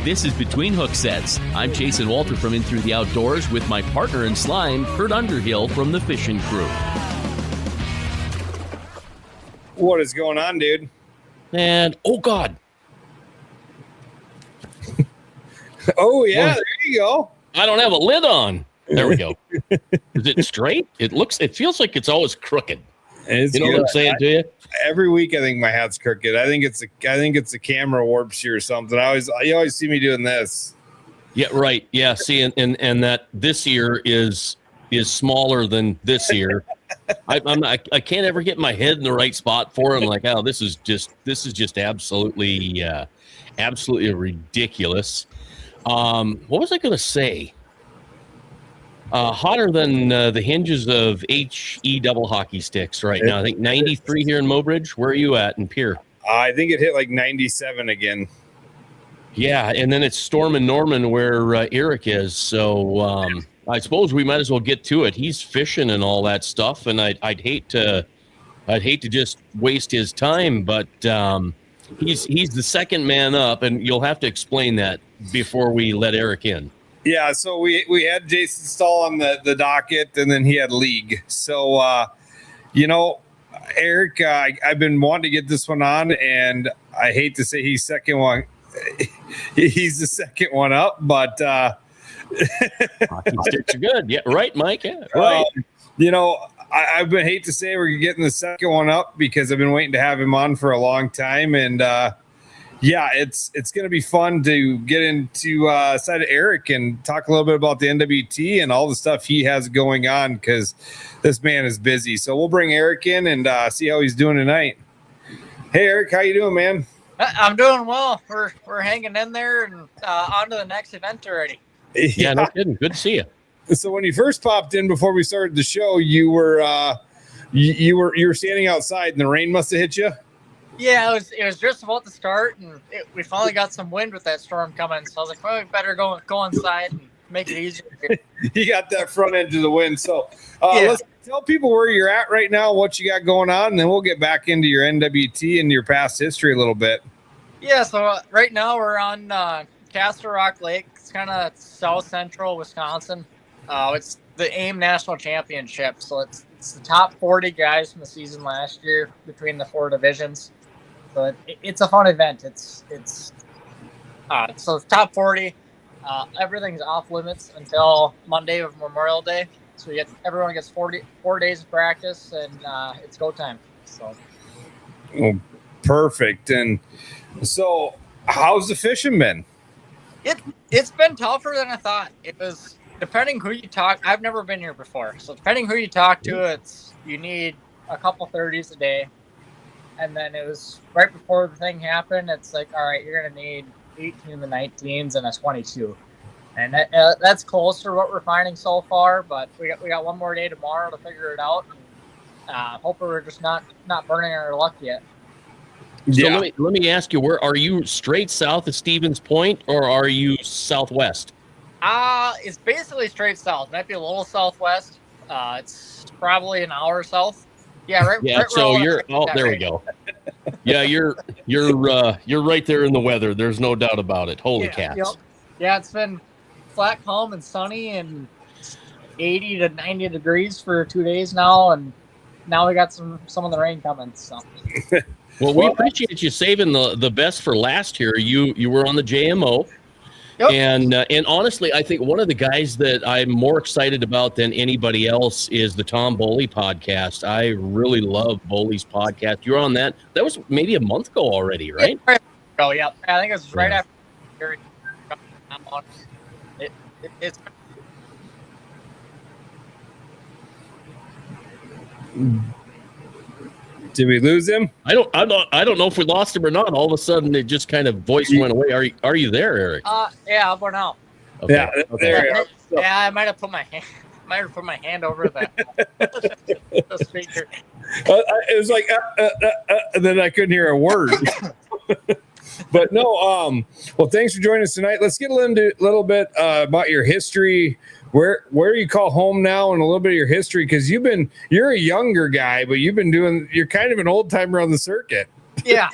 This is Between Hook Sets. I'm Jason Walter from In Through the Outdoors with my partner in slime, Kurt Underhill from the Fishing Crew. What is going on, dude? And, oh, God. Oh, yeah, there you go. I don't have a lid on. There we go. Is it straight? It feels like it's always crooked. It's you know good. what I'm saying to you? Every week I think my hat's crooked. I think it's a camera warps you or something. You always see me doing this. Yeah, right. Yeah, see, and that this ear is smaller than this ear. I can't ever get my head in the right spot for it. I'm like, oh, this is just absolutely ridiculous. What was I going to say? Hotter than the hinges of HE double hockey sticks right now. I think 93 here in Mobridge. Where are you at in Pierre? I think it hit like 97 again. Yeah, and then it's Storm and Norman where Eric is. So I suppose we might as well get to it. He's fishing and all that stuff, and I'd hate to just waste his time, but he's the second man up, and you'll have to explain that before we let Eric in. Yeah, so we had Jason Stahl on the docket, and then he had league. So, Eric, I've been wanting to get this one on, and I hate to say he's second one. He's the second one up, but hockey sticks are good. Yeah, right, Mike. Yeah, right. I've been hate to say we're getting the second one up because I've been waiting to have him on for a long time, and yeah, it's going to be fun to get into side of Eric and talk a little bit about the NWT and all the stuff he has going on because this man is busy. So we'll bring Eric in and see how he's doing tonight. Hey, Eric, how you doing, man? I'm doing well. We're hanging in there and on to the next event already. Yeah, no kidding. Good to see you. So when you first popped in before we started the show, you were standing outside and the rain must have hit you. Yeah, it was just about to start, and we finally got some wind with that storm coming. So I was like, well, we better go inside and make it easier. You got that front edge of the wind. So let's tell people where you're at right now, what you got going on, and then we'll get back into your NWT and your past history a little bit. Yeah, so right now we're on Castle Rock Lake. It's kind of south central Wisconsin. It's the AIM National Championship, so it's the top 40 guys from the season last year between the 4 divisions. So it's a fun event. So it's top 40. Everything's off limits until Monday of Memorial Day. So everyone gets 4 days of practice, and it's go time. So, well, perfect. And so, how's the fishing been? It's been tougher than I thought. It was depending who you talk. I've never been here before, so depending who you talk to, you need a couple 30s a day. And then it was right before the thing happened. It's like, all right, you're going to need 18 in the 19s and a 22. And that's close to what we're finding so far. But we got one more day tomorrow to figure it out. Hopefully we're just not burning our luck yet. So let me ask you, where are you? Straight south of Stevens Point, or are you southwest? It's basically straight south. Might be a little southwest. It's probably an hour south. Yeah, right. Yeah, right so you're. Oh, there we go. Yeah, you're right there in the weather. There's no doubt about it. Holy cats! Yep. Yeah, it's been flat, calm, and sunny, and 80 to 90 degrees for 2 days now, and now we got some of the rain coming. So. Well, we appreciate you saving the best for last year. You were on the JMO. Yep. And honestly, I think one of the guys that I'm more excited about than anybody else is the Tom Boley podcast. I really love Boley's podcast. You were on that. That was maybe a month ago already, right? Oh, yeah. I think it was right after. It's. Did we lose him? I don't know if we lost him or not. All of a sudden, it just kind of voice went away. Are you there, Eric? Yeah, I'm now. Okay. Yeah, there you go. Yeah, I might have put my hand over the speaker. It was like, and then I couldn't hear a word. But no, well, thanks for joining us tonight. Let's get a little bit about your history, where you call home now and a little bit of your history, because you're a younger guy, but you're kind of an old timer on the circuit. Yeah,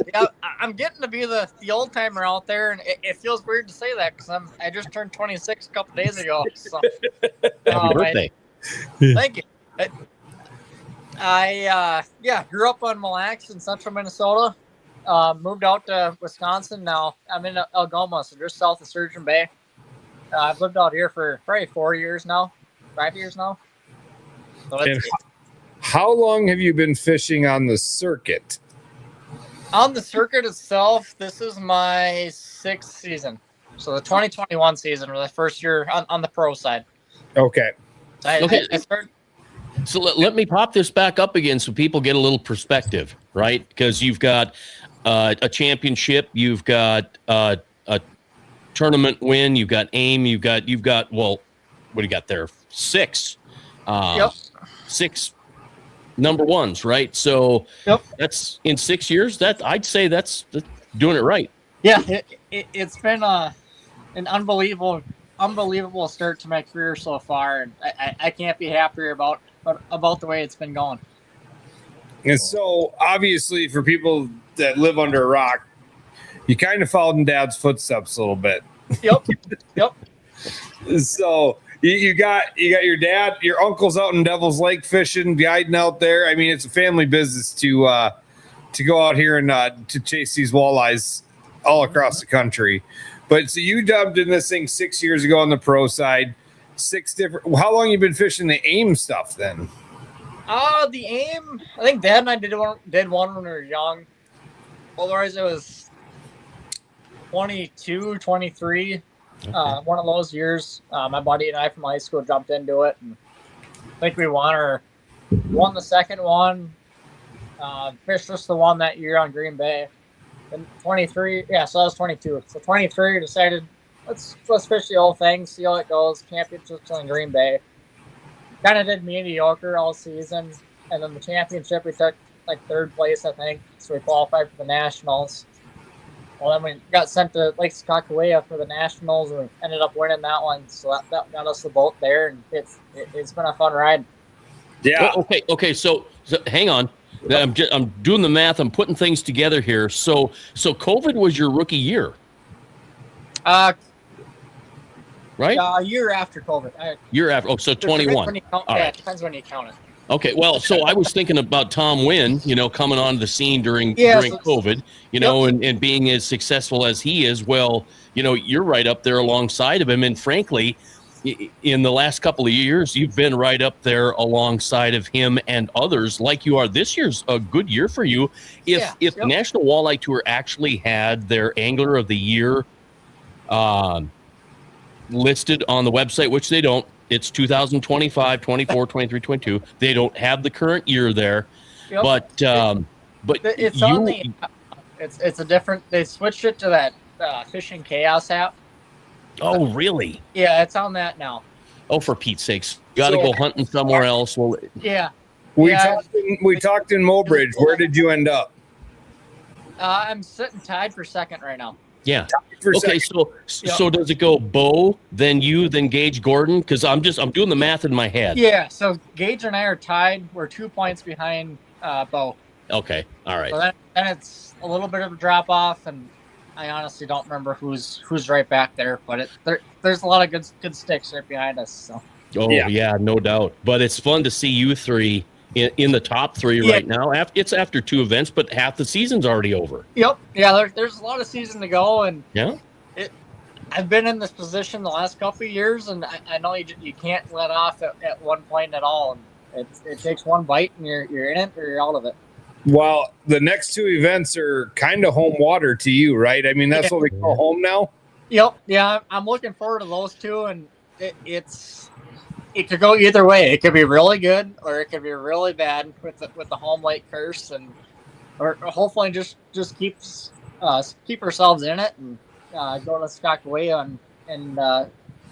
I'm getting to be the old timer out there, and it feels weird to say that because I just turned 26 a couple days ago. So, Happy birthday! Thank you. I grew up on Mille Lacs in central Minnesota. Moved out to Wisconsin. Now I'm in Algoma, so just south of Sturgeon Bay. I've lived out here for probably 5 years now. So how long have you been fishing on the circuit? On the circuit itself, this is my 6th season. So the 2021 season was the first year on the pro side. Okay. So let me pop this back up again so people get a little perspective, right? Because you've got a championship, you've got a tournament win, you've got AIM, you've got well, what do you got there? 6. 6 number ones, right? So that's in 6 years. That I'd say that's doing it right. Yeah, it's been an unbelievable start to my career so far, and I can't be happier about the way it's been going. And so, obviously, for people that live under a rock, you kind of followed in Dad's footsteps a little bit. Yep. So you got your dad, your uncle's out in Devil's Lake fishing, guiding out there. I mean, it's a family business to go out here and to chase these walleyes all across the country. But so you dubbed in this thing 6 years ago on the pro side. 6 different. How long you been fishing the AIM stuff then? The AIM. I think Dad and I did one when we were young. Otherwise, it was 22, 23. One of those years. My buddy and I from high school jumped into it, and I think we won the second one. Fished just the one that year on Green Bay. And 23, yeah, so I was 22. So 23 decided let's fish the whole thing, see how it goes. Championships in Green Bay. Kind of did mediocre all season, and then the championship we took like 3rd place, I think. So we qualified for the Nationals. Well, then we got sent to Lake Oahe for the Nationals, and we ended up winning that one. So that got us the boat there, and it's been a fun ride. Yeah. Okay. So hang on. I'm doing the math. I'm putting things together here. So COVID was your rookie year, right? A year after COVID. Year after. Oh, so 21. It depends when you count it. Okay. Well, so I was thinking about Tom Wynn, coming onto the scene during COVID, and being as successful as he is. Well, you're right up there alongside of him, and frankly, in the last couple of years, you've been right up there alongside of him and others like you are. This year's a good year for you. If the National Walleye Tour actually had their Angler of the Year listed on the website, which they don't, it's 2025, 24, 23, 22. They don't have the current year there, but it's it's a different. They switched it to that Fishing Chaos app. Oh, really? Yeah, it's on that now. Oh, for Pete's sakes. You got to go hunting somewhere else. Well, yeah. We talked in Mobridge. Where did you end up? I'm sitting tied for 2nd right now. Yeah. Okay, so does it go Bo, then you, then Gage Gordon? Because I'm doing the math in my head. Yeah, so Gage and I are tied. We're 2 points behind Bo. Okay, all right. So then it's a little bit of a drop off, and I honestly don't remember who's right back there, but there's a lot of good sticks right behind us. So. Oh yeah, no doubt. But it's fun to see you 3 in the top 3 right now. It's after 2 events, but half the season's already over. Yep. Yeah, there's a lot of season to go, and I've been in this position the last couple of years, and I know you can't let off at one point at all. And it takes one bite, and you're in it or you're out of it. Well, the next 2 events are kind of home water to you, right? I mean, that's what we call home now. Yep. Yeah, I'm looking forward to those 2, and it could go either way. It could be really good, or it could be really bad with the home lake curse, or hopefully just keep ourselves in it and go to Skakaway and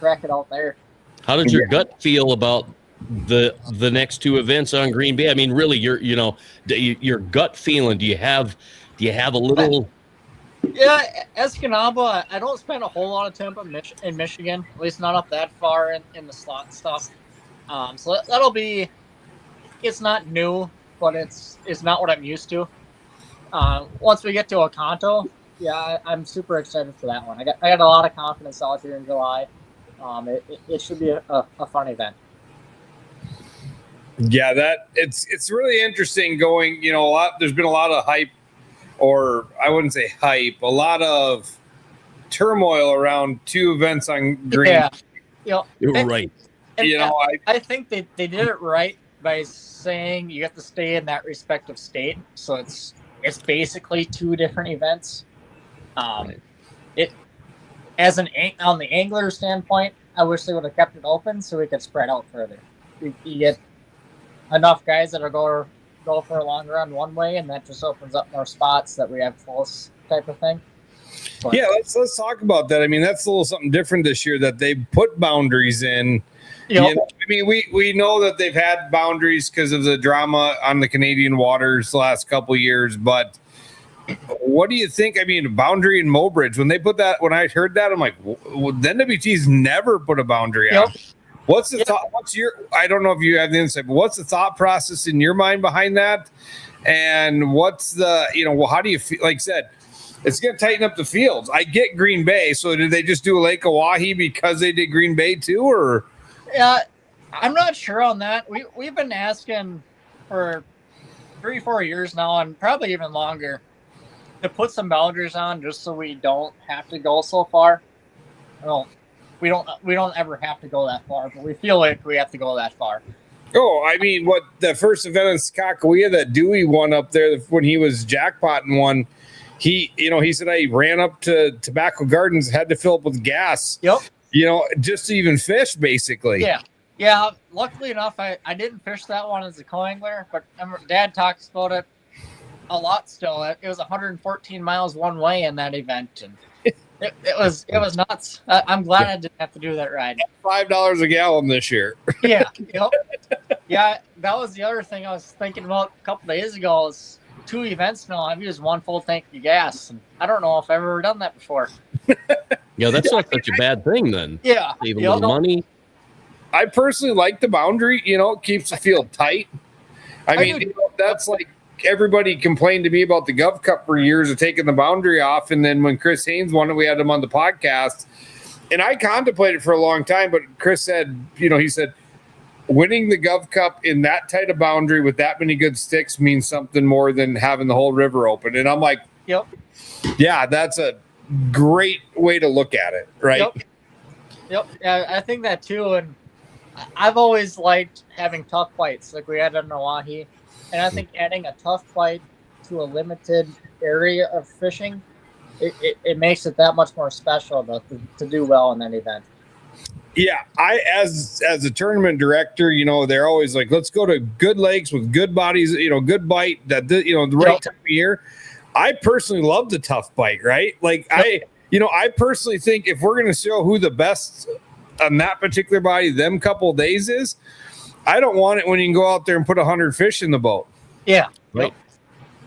crack it out there. How did your gut feel about the next 2 events on Green Bay? I mean, really, your gut feeling. Do you have a little Yeah, Escanaba, I don't spend a whole lot of time in Michigan, at least not up that far in the slot stuff. So that'll be, it's not new, but it's not what I'm used to. Once we get to Oconto, yeah, I'm super excited for that one. I got a lot of confidence out here in July. It should be a fun event. Yeah, it's really interesting going, there's been a lot of hype, or I wouldn't say hype, a lot of turmoil around two events on Green. Yeah. You're right. I think they did it right by saying you have to stay in that respective state. So it's basically two different events. It as on the angler standpoint, I wish they would have kept it open so we could spread out further. You get enough guys that are go for a long run one way, and that just opens up more spots that we have close type of thing. But, yeah, let's talk about that. I mean, that's a little something different this year that they put boundaries in. I mean, we know that they've had boundaries because of the drama on the Canadian waters the last couple of years, but what do you think? I mean, a boundary in Mobridge, when I heard that, I'm like, the NWT's never put a boundary out. What's the thought? I don't know if you have the insight, but what's the thought process in your mind behind that? And what's the, how do you feel? Like I said, it's going to tighten up the fields. I get Green Bay. So did they just do a Lake Oahe because they did Green Bay too? Or? Yeah, I'm not sure on that. We've been asking for 3-4 years now, and probably even longer, to put some boundaries on just so we don't have to go so far. Well, we don't ever have to go that far, but we feel like we have to go that far. Oh, I mean, what the first event in Skakawea that Dewey won up there when he was jackpotting one, he said I ran up to Tobacco Gardens, had to fill up with gas. Yep. Just to even fish, basically. Yeah. Luckily enough, I didn't fish that one as a co-angler, but Dad talks about it a lot still. It was 114 miles one way in that event, and it was nuts. I'm glad I didn't have to do that ride. $5 a gallon this year. Yeah. Yeah, that was the other thing I was thinking about a couple days ago. Is 2 events now. I've used 1 full tank of gas, and I don't know if I've ever done that before. Yeah, that's not such a bad thing then. Yeah. Save a little money. I personally like the boundary. It keeps the field tight. I mean, that's like everybody complained to me about the Gov Cup for years of taking the boundary off. And then when Chris Haynes won it, we had him on the podcast. And I contemplated for a long time, but Chris said, he said, winning the Gov Cup in that tight of boundary with that many good sticks means something more than having the whole river open. And I'm like, yep. Yeah, that's a great way to look at it, right? Yep. Yeah, I think that too. And I've always liked having tough fights like we had in Oahe. And I think adding a tough fight to a limited area of fishing, it makes it that much more special to do well in that event. Yeah, I as a tournament director, they're always like, let's go to good lakes with good bodies, good bite, that the right time of year. I personally love the tough bite, right? Like I personally think if we're going to show who the best on that particular body them couple days is, I don't want it when you can go out there and put 100 fish in the boat. Yeah. Right.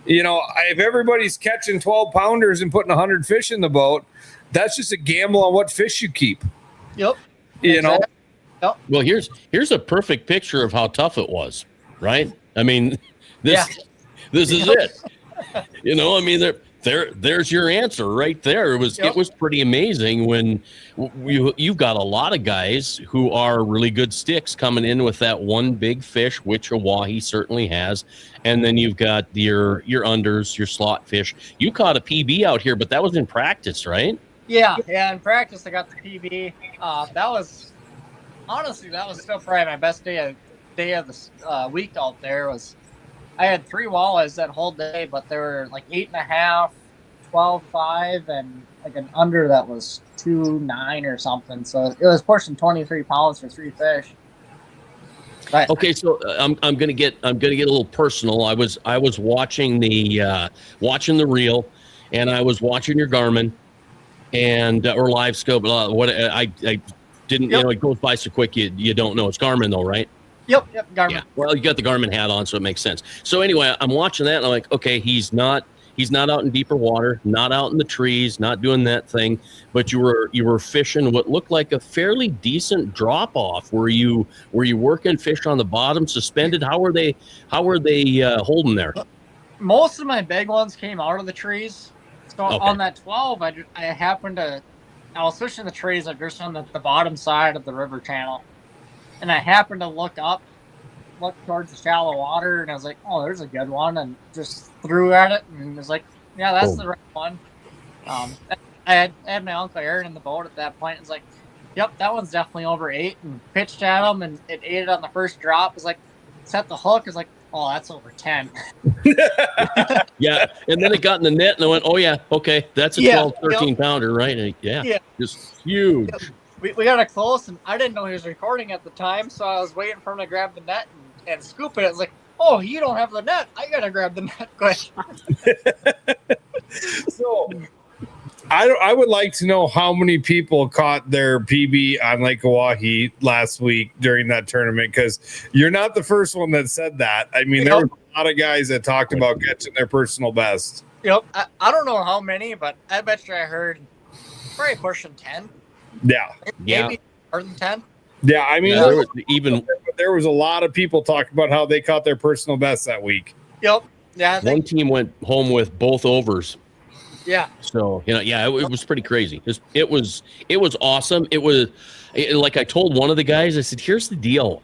If everybody's catching 12 pounders and putting 100 fish in the boat, that's just a gamble on what fish you keep. Yep. Yep. Well, here's a perfect picture of how tough it was, right? I mean, this is it. I mean, there's your answer right there. It was pretty amazing when you've got a lot of guys who are really good sticks coming in with that one big fish, which Oahe certainly has, and then you've got your unders, your slot fish. You caught a PB out here, but that was in practice, right? Yeah. In practice I got the PB. That was still probably my best day of the week out there. I had 3 walleyes that whole day, but they were like 8.5, 12.5, and like an under that was 2.9 or something. So it was pushing 23 pounds for 3 fish. But, okay, so I'm gonna get a little personal. I was watching the reel, and I was watching your Garmin, and or live scope. What I didn't, it goes by so quick you don't know. It's Garmin though, right? Yep, Garmin. Yeah. Well, you got the Garmin hat on, so it makes sense. So anyway, I'm watching that, and I'm like, okay, he's not He's not out in deeper water, not out in the trees, not doing that thing. But you were fishing what looked like a fairly decent drop off. Were you working fish on the bottom, suspended? How were they holding there? Most of my big ones came out of the trees. So Okay. on that 12, I was fishing the trees just on the bottom side of the river channel, and I happened to look towards the shallow water, and I was like, oh, there's a good one, and just threw at it, and was like, yeah, that's the right one. I had my Uncle Aaron in the boat at that point. It's like, yep, that one's definitely over 8, and pitched at him, and it ate it on the first drop. It's like, set the hook. It's like, oh, that's over 10. Yeah, and then it got in the net, and I went, oh yeah, okay, that's a 12, 13 pounder, right? And yeah, just huge. We got it close, and I didn't know he was recording at the time, so I was waiting for him to grab the net and scoop it. It's like, oh, you don't have the net. I gotta grab the net quick. So I would like to know how many people caught their PB on Lake Oahe last week during that tournament, because you're not the first one that said that. I mean, there were a lot of guys that talked about catching their personal best. Yep. I don't know how many, but I bet you I heard probably pushing 10. Yeah. Maybe more than 10. Yeah, I mean, there was a lot of people talking about how they caught their personal best that week. Yep. Yeah. One team went home with both overs. Yeah. So, it was pretty crazy. It was awesome. Like I told one of the guys, I said, here's the deal.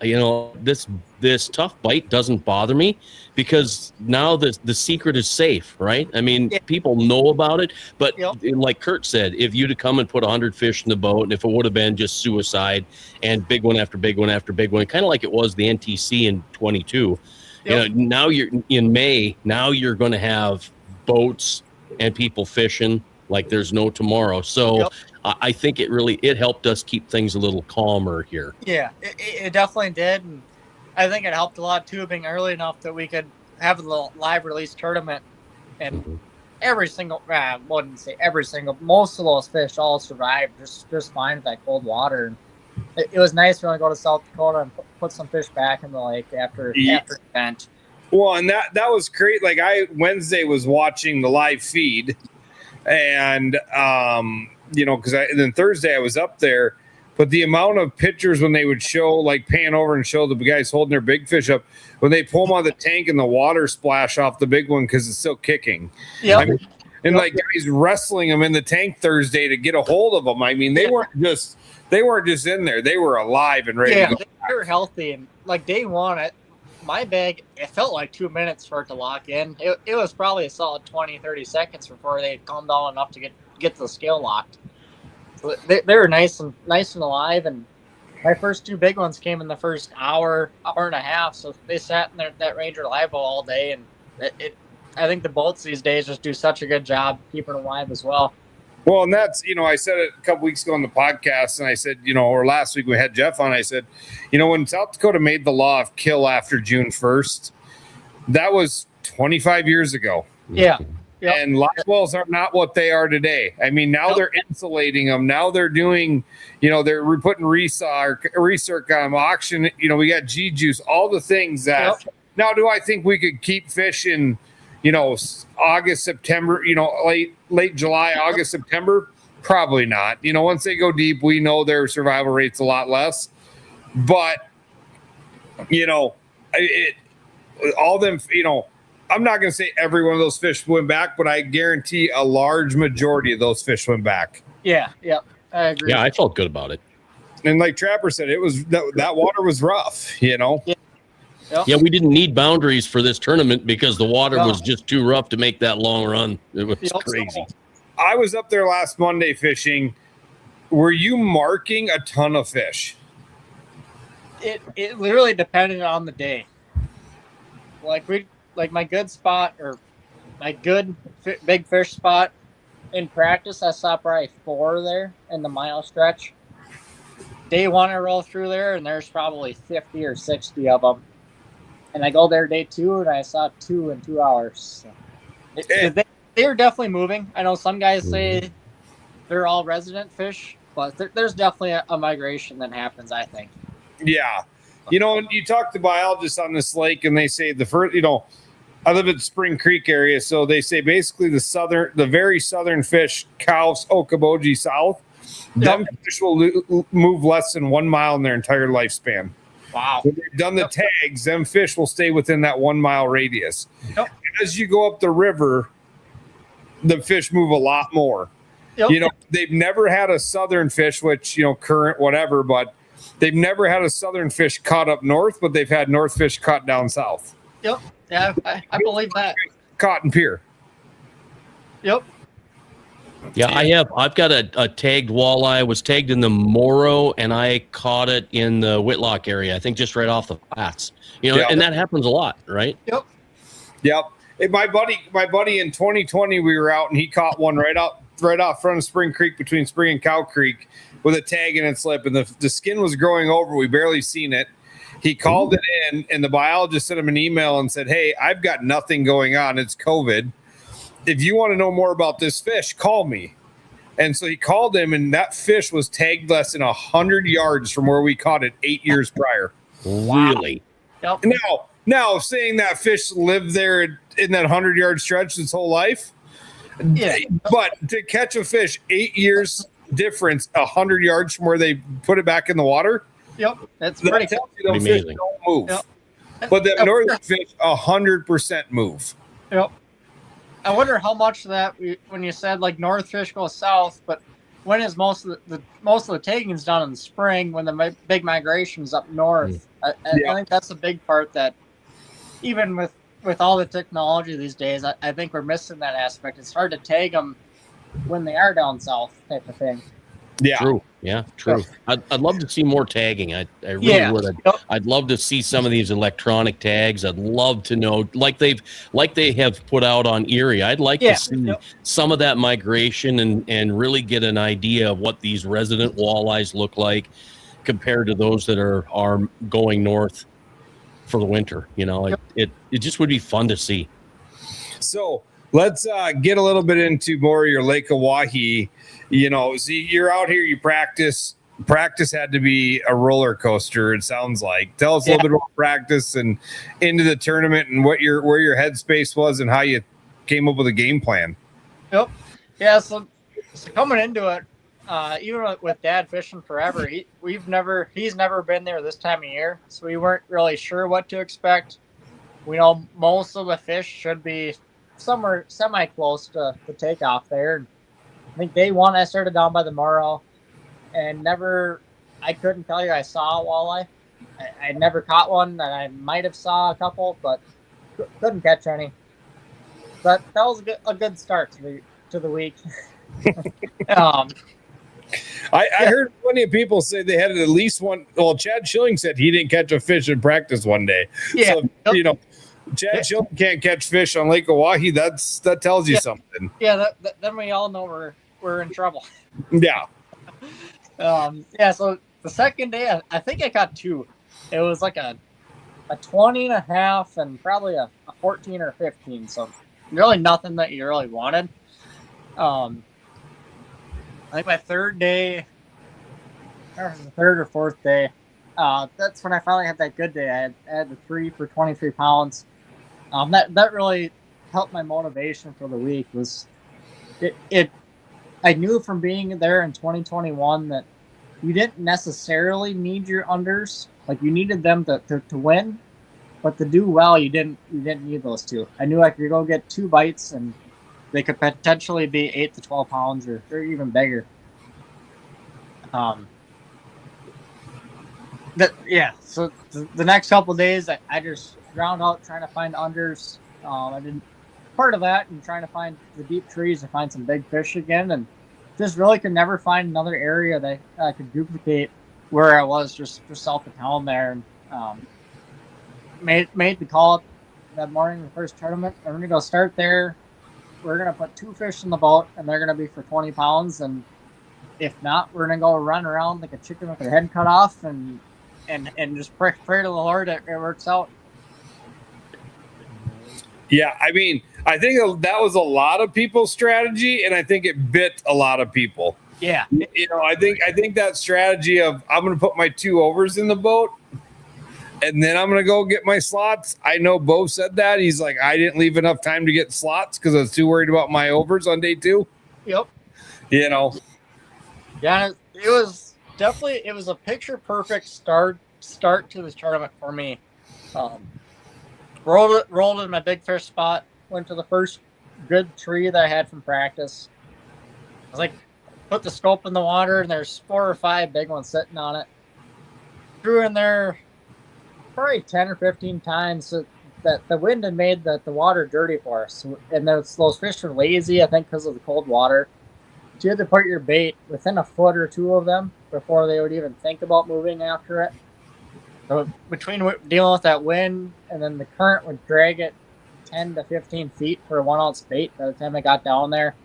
This tough bite doesn't bother me because now the secret is safe, right? I mean, people know about it, but like Kurt said, if you'd have come and put 100 fish in the boat, and if it would have been just suicide and big one after big one after big one, kind of like it was the NTC in 22, now you're in May, now you're going to have boats and people fishing like there's no tomorrow. So I think it helped us keep things a little calmer here. Yeah, it definitely did. And I think it helped a lot too, being early enough that we could have a little live release tournament, and most of those fish all survived just fine with that cold water. And it was nice when I go to South Dakota and put some fish back in the lake after the event. Well, and that was great. Like Wednesday was watching the live feed, and because then Thursday I was up there, but the amount of pictures when they would show, like pan over and show the guys holding their big fish up, when they pull them out of the tank and the water splash off the big one because it's still kicking. Yeah. Like guys wrestling them in the tank Thursday to get a hold of them. I mean, they weren't just in there; they were alive and ready. Yeah, to go. They were healthy, and like day one, my bag, it felt like 2 minutes for it to lock in. It was probably a solid 20-30 seconds before they had calmed down enough to get the scale locked. So they were nice and alive, and my first 2 big ones came in the first hour and a half. So they sat in that Ranger live boat all day, and I think the boats these days just do such a good job keeping them alive as well. Well, and that's, I said it a couple weeks ago on the podcast, and I said, or last week we had Jeff on, I said, when South Dakota made the law of kill after June 1st, that was 25 years ago. Yeah. Yep. And live wells are not what they are today. I mean, now they're insulating them. Now they're doing, they're putting recirc on them, auction. We got G-Juice, all the things that. Now, do I think we could keep fish in, August, September, late July, August, September? Probably not. Once they go deep, we know their survival rate's a lot less. But, all them, I'm not going to say every one of those fish went back, but I guarantee a large majority of those fish went back. Yeah, I agree. Yeah, I felt good about it. And like Trapper said, it was that water was rough, Yeah. Yeah, we didn't need boundaries for this tournament because the water was just too rough to make that long run. It was crazy. I was up there last Monday fishing. Were you marking a ton of fish? It literally depended on the day. Like my good spot, or my good big fish spot in practice, I saw probably 4 there in the mile stretch. Day one, I roll through there, and there's probably 50 or 60 of them. And I go there day 2, and I saw 2 in 2 hours. So they were definitely moving. I know some guys say they're all resident fish, but there's definitely a migration that happens, I think. Yeah. You talk to biologists on this lake, and they say the first, I live at Spring Creek area, so they say basically the very southern fish, Cows, Okoboji south, them fish will move less than 1 mile in their entire lifespan. Wow. When they've done the tags, them fish will stay within that 1 mile radius. Yep. As you go up the river, the fish move a lot more. Yep. You know, they've never had a southern fish, which, you know, current, whatever, but they've never had a southern fish caught up north, but they've had north fish caught down south. Yep. Yeah, I believe that. Caught in pier. Yep. Yeah, I've got a tagged walleye. I was tagged in the Morrow, and I caught it in the Whitlock area. I think just right off the flats. You know, and that happens a lot, right? Yep. Hey, my buddy in 2020, we were out and he caught one right off front of Spring Creek between Spring and Cow Creek with a tag in its lip, and the skin was growing over. We barely seen it. He called it in, and the biologist sent him an email and said, "Hey, I've got nothing going on. It's COVID. If you want to know more about this fish, call me." And so he called him, and that fish was tagged less than 100 yards from where we caught it 8 years prior. Really? Yep. Now, saying that fish lived there in that 100-yard stretch its whole life, but to catch a fish 8 years difference, 100 yards from where they put it back in the water, that's pretty tells you those fish don't move. Yep. But the northern fish 100% move. Yep. I wonder how much of that when you said like north fish go south, but when is most of the tagging's done in the spring when the big migration's up north? I think that's a big part that even with all the technology these days, I think we're missing that aspect. It's hard to tag them when they are down south, type of thing. Yeah, true. Yeah, true. I'd love to see more tagging. I really would. I'd love to see some of these electronic tags. I'd love to know, like they have put out on Erie. I'd like to see some of that migration and really get an idea of what these resident walleyes look like compared to those that are going north for the winter. You know, it just would be fun to see. So let's get a little bit into more of your Lake Oahe. You know, see, you're out here, you practice. Practice had to be a roller coaster, it sounds like. Tell us a little bit about practice and into the tournament and where your headspace was and how you came up with a game plan. Yep. Yeah, so coming into it, even with Dad fishing forever, he's never been there this time of year, so we weren't really sure what to expect. We know most of the fish should be somewhere semi-close to the takeoff there. I think day one I started down by the Morrow and I couldn't tell you I saw a walleye. I never caught one, and I might have saw a couple, but couldn't catch any. But that was a good start to the week. I heard plenty of people say they had at least one. Well, Chad Schilling said he didn't catch a fish in practice one day. Yeah. So, you know, Chad Schilling can't catch fish on Lake Oahe. That tells you something. Yeah, then we all know we're in trouble. Yeah. So the second day, I think I caught two. It was like a 20 and a half and probably a 14 or 15. So really nothing that you really wanted. I think my third day, or it was the third or fourth day, that's when I finally had that good day. I had the 3 for 23 pounds. That really helped my motivation for the week. Was it I knew from being there in 2021 that you didn't necessarily need your unders. Like, you needed them to win, but to do well, you didn't need those two. I knew I could go get 2 bites and they could potentially be 8 to 12 pounds or even bigger. So the next couple of days, I just drowned out trying to find unders. I did part of that and trying to find the deep trees to find some big fish again, and just really could never find another area that I could duplicate where I was just south of town there. And made the call up that morning, the first tournament. I'm going to go start there. We're going to put 2 fish in the boat, and they're going to be for 20 pounds. And if not, we're going to go run around like a chicken with their head cut off and just pray to the Lord it works out. Yeah, I mean, I think that was a lot of people's strategy, and I think it bit a lot of people. Yeah. You know, I think that strategy of I'm going to put my 2 overs in the boat, and then I'm going to go get my slots. I know Bo said that. He's like, I didn't leave enough time to get slots because I was too worried about my overs on day 2. Yep. You know. Yeah, it was definitely, it was a picture perfect start to this tournament for me. Rolled in my big fish spot, went to the first good tree that I had from practice. I was like, put the scope in the water, and there's 4 or 5 big ones sitting on it. Threw in there probably 10 or 15 times so that the wind had made the water dirty for us. And those fish were lazy, I think, because of the cold water. So you had to put your bait within a foot or 2 of them before they would even think about moving after it. So between dealing with that wind and then the current would drag it 10 to 15 feet for a 1 ounce bait by the time I got down there.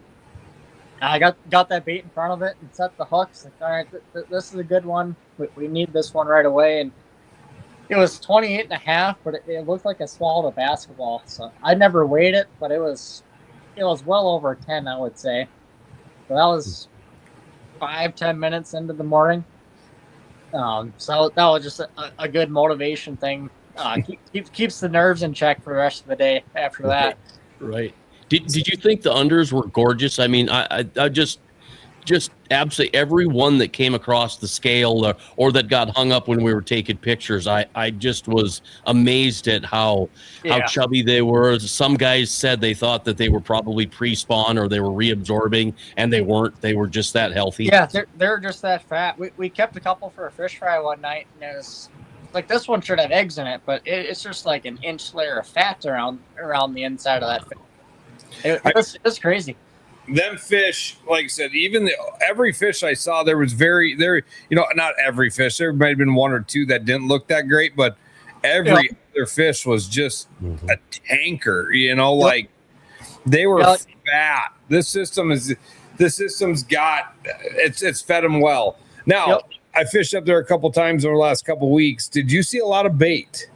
I got that bait in front of it and set the hooks. Like, all right, this is a good one. We need this one right away. And it was 28.5, but it looked like I swallowed a basketball. So I never weighed it, but it was well over 10, I would say. So that was 5-10 minutes into the morning. So that was just a good motivation thing. Keeps the nerves in check for the rest of the day after that. Right. Did you think the unders were gorgeous? I mean, I just absolutely every one that came across the scale or that got hung up when we were taking pictures, I just was amazed at how chubby they were. Some guys said they thought that they were probably pre-spawn or they were reabsorbing, and they weren't. They were just that healthy. Yeah, they're just that fat. We kept a couple for a fish fry one night, and it was like, this one should have eggs in it, but it's just like an inch layer of fat around the inside of that fish. It was crazy. Them fish, like I said, every fish I saw, there was not every fish. There might have been 1 or 2 that didn't look that great, but every other fish was just a tanker. Like they were fat. This system's got it's fed them well. Now I fished up there a couple times over the last couple weeks. Did you see a lot of bait?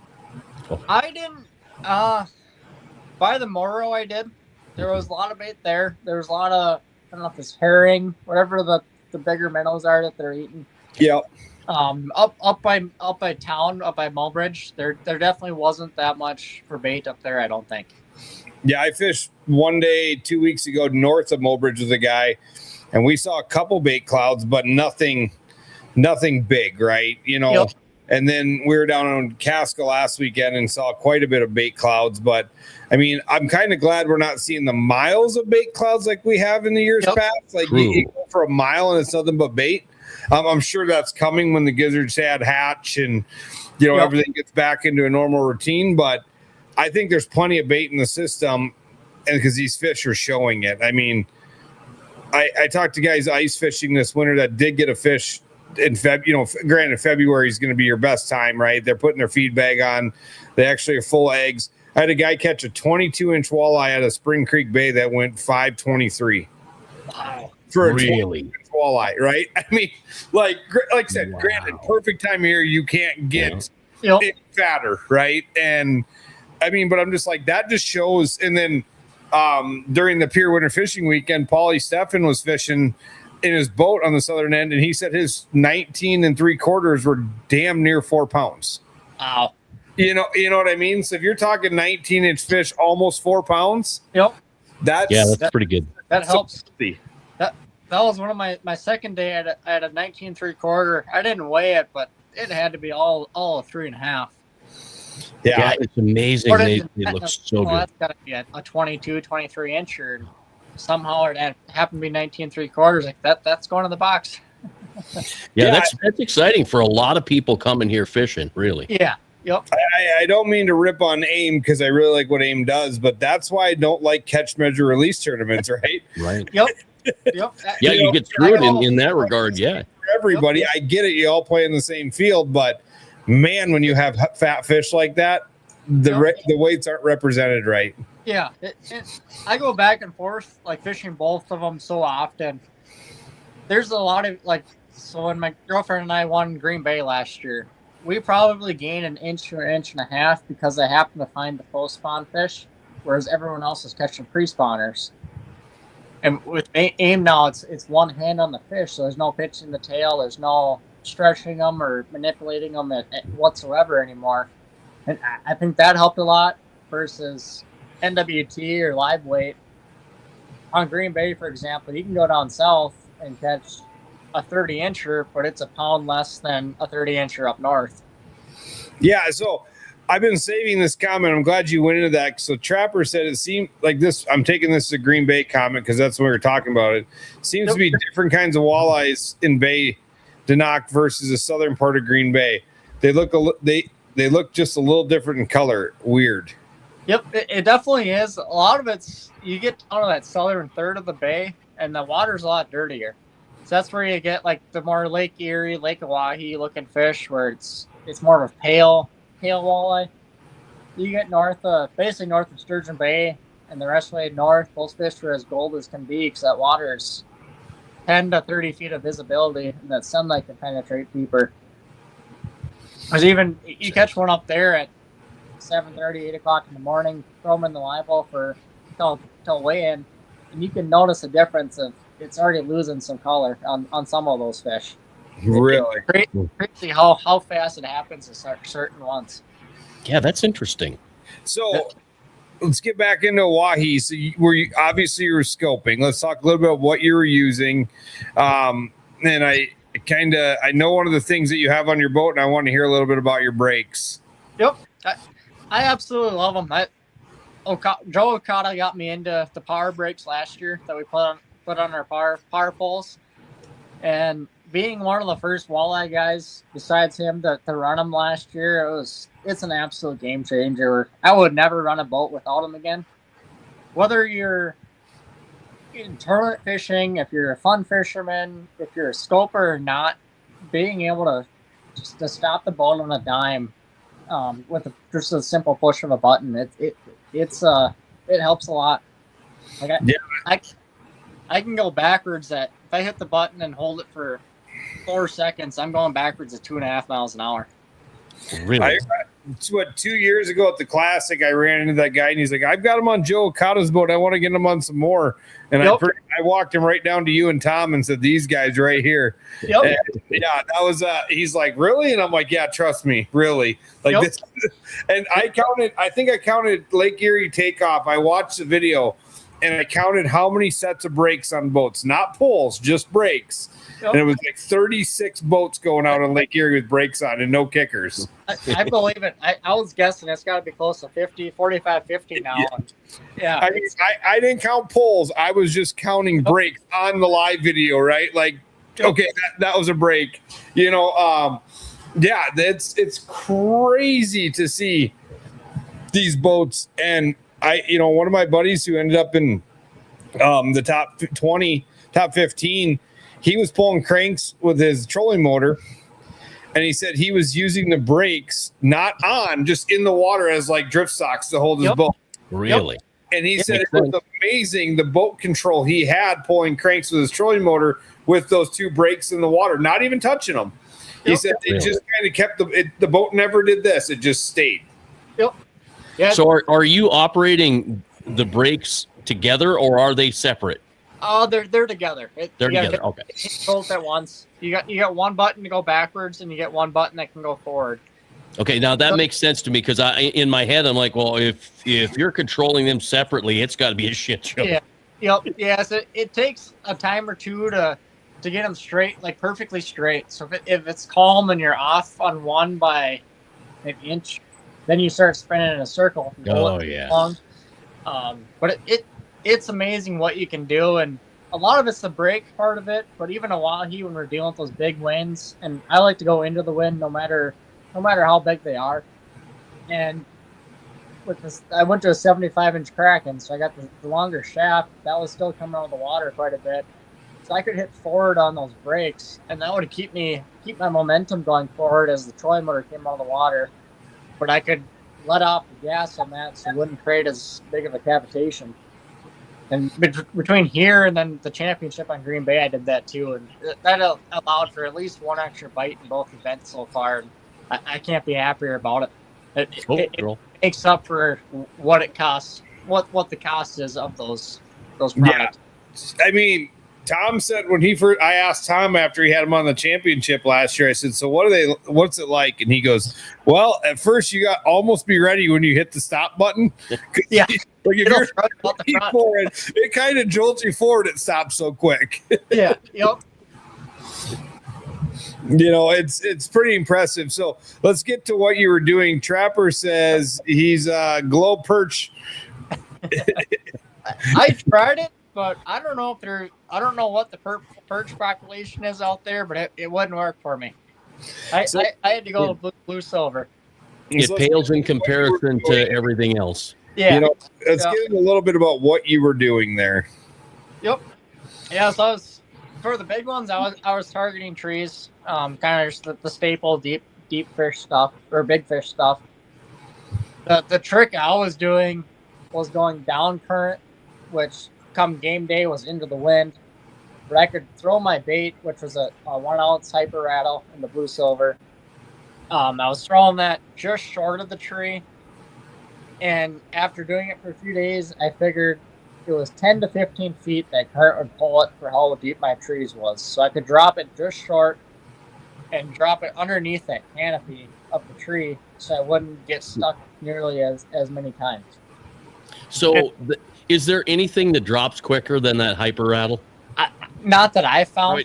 I didn't. By the Morrow, I did. There was a lot of bait there. There was a lot of, I don't know if it's herring, whatever the bigger minnows are that they're eating. Yeah. Up by town, up by Mobridge, there definitely wasn't that much for bait up there, I don't think. Yeah, I fished one day 2 weeks ago north of Mobridge with a guy, and we saw a couple bait clouds, but nothing big, right? Yep. And then we were down on Casca last weekend and saw quite a bit of bait clouds. But, I mean, I'm kind of glad we're not seeing the miles of bait clouds like we have in the years past. Like, you go for a mile and it's nothing but bait. I'm sure that's coming when the gizzards hatch and, everything gets back into a normal routine. But I think there's plenty of bait in the system, and because these fish are showing it. I mean, I talked to guys ice fishing this winter that did get a fish in granted February is going to be your best time, right? They're putting their feed bag on. They actually are full eggs. I had a guy catch a 22-inch walleye out of Spring Creek Bay that went 5.23. Wow. For a really 22-inch walleye, right? I mean, like I said, granted, perfect time of year, you can't get it fatter, right? And I mean, but I'm just like, that just shows. And then during the Pier Winter Fishing Weekend, Paulie Steffen was fishing in his boat on the southern end, and he said his 19 3/4 were damn near 4 pounds. Wow. You know what I mean? So if you're talking 19-inch fish, almost 4 pounds. Yep. That's pretty good. That helps. That was one of my second day. I had a 19 3/4. I didn't weigh it, but it had to be all of 3.5. Yeah, it's amazing. It looks so good. That's got to be a 22, 23 incher. Somehow it happened to be 19 3/4. Like that's going in the box. That's exciting for a lot of people coming here fishing. Really. Yeah. Yep. I don't mean to rip on AIM because I really like what AIM does, but that's why I don't like catch, measure, release tournaments, right? Right. Yep. Yep. Yeah, you get screwed in that regard. Yeah. For everybody, I get it. You all play in the same field, but man, when you have fat fish like that, the weights aren't represented right. Yeah, I go back and forth, like fishing both of them so often. There's a lot of so when my girlfriend and I won Green Bay last year, we probably gained an inch or inch and a half because I happened to find the post-spawn fish, whereas everyone else is catching pre-spawners. And with AIM now, it's one hand on the fish, so there's no pitching the tail, there's no stretching them or manipulating them whatsoever anymore. And I think that helped a lot versus NWT or live weight. On Green Bay, for example, you can go down south and catch a 30-incher, but it's a pound less than a 30-incher up north. Yeah, so I've been saving this comment. I'm glad you went into that. So Trapper said it seemed like this. I'm taking this as a Green Bay comment because that's when we were talking about it. Seems to be different kinds of walleyes in Bay Denok versus the southern part of Green Bay. They look they look just a little different in color. Weird. Yep, it definitely is. A lot of it's, you get out of that southern third of the bay, and the water's a lot dirtier. So that's where you get like the more Lake Erie, Lake Oahe looking fish, where it's more of a pale walleye. You get basically north of Sturgeon Bay, and the rest of the way north, those fish are as gold as can be, because that water is 10 to 30 feet of visibility, and that sunlight can penetrate deeper. Because even you catch one up there at 7:30, 8 o'clock in the morning, throw them in the live well for till weigh-in, and you can notice a difference of it's already losing some color on some of those fish. Really? Crazy how fast it happens to certain ones. Yeah, that's interesting. So let's get back into Oahe. So you were scoping. Let's talk a little bit about what you were using. And I know one of the things that you have on your boat, and I want to hear a little bit about your brakes. Yep. I absolutely love them. Joe Okada got me into the power brakes last year that we put on our power poles. And being one of the first walleye guys besides him to run them last year, it's an absolute game changer. I would never run a boat without them again. Whether you're in tournament fishing, if you're a fun fisherman, if you're a scoper or not, being able to stop the boat on a dime with just a simple push of a button, it helps a lot. I can go backwards if I hit the button and hold it for 4 seconds, I'm going backwards at 2.5 miles an hour. Really? 2 years ago at the Classic, I ran into that guy, and he's like, "I've got him on Joe Okada's boat. I want to get him on some more." And I walked him right down to you and Tom and said, "These guys right here." Yep. And, yeah, that was. He's like, "Really?" And I'm like, "Yeah, trust me, really." Like this. And I think I counted Lake Erie takeoff. I watched the video, and I counted how many sets of brakes on boats, not poles, just brakes. Yep. And it was like 36 boats going out on Lake Erie with brakes on and no kickers. I believe it. I was guessing it's got to be close to 50, 45, 50 now. Yeah. I mean, I didn't count poles. I was just counting brakes on the live video, right? Like, okay, that was a brake. Yeah, it's crazy to see these boats. And one of my buddies who ended up in the top 20, top 15, he was pulling cranks with his trolling motor, and he said he was using the brakes not on, just in the water as like drift socks to hold his boat. Really? Yep. And he said it was amazing the boat control he had pulling cranks with his trolling motor with those two brakes in the water, not even touching them. He said it just kind of kept the boat never did this. It just stayed. Yep. Yeah. So are you operating the brakes together, or are they separate? Oh, they're together. They're together. Okay. Both at once. You got one button to go backwards, and you get one button that can go forward. Okay, now that makes sense to me, because in my head I'm like, well, if you're controlling them separately, it's got to be a shit show. Yeah. Yep. Yeah. So it takes a time or two to get them straight, like perfectly straight. So if it's calm and you're off on one by an inch, then you start spinning in a circle. Oh yeah. But it's amazing what you can do, and a lot of it's the brake part of it. But even Oahe, when we're dealing with those big winds, and I like to go into the wind no matter how big they are. And with this, I went to a 75-inch Kraken, so I got the longer shaft. That was still coming out of the water quite a bit, so I could hit forward on those brakes, and that would keep my momentum going forward as the trolling motor came out of the water. But I could let off the gas on that, so it wouldn't create as big of a cavitation. And between here and then the championship on Green Bay, I did that too, and that allowed for at least one extra bite in both events so far. And I can't be happier about it. It makes up for what it costs, what the cost is of those products. Yeah, I mean, Tom said when I asked Tom after he had him on the championship last year, I said, so what's it like? And he goes, well, at first you got almost be ready when you hit the stop button. Yeah. Like if you're forward, it kind of jolts you forward. It stops so quick. Yeah. Yep. It's pretty impressive. So let's get to what you were doing. Trapper says he's glow perch. I tried it, but I don't know what the perch population is out there, but it wouldn't work for me. I had to go blue silver. It pales in comparison to everything else. Yeah. Let's get into a little bit about what you were doing there. Yep. Yeah, so for the big ones, I was targeting trees, kind of just the staple deep fish stuff or big fish stuff. The trick I was doing was going down current, which come game day was into the wind, but I could throw my bait, which was a 1 ounce hyper rattle in the blue silver. I was throwing that just short of the tree, and after doing it for a few days, I figured it was 10 to 15 feet that current would pull it for how deep my trees was. So I could drop it just short and drop it underneath that canopy of the tree so I wouldn't get stuck nearly as many times. So is there anything that drops quicker than that hyper rattle? Not that I found.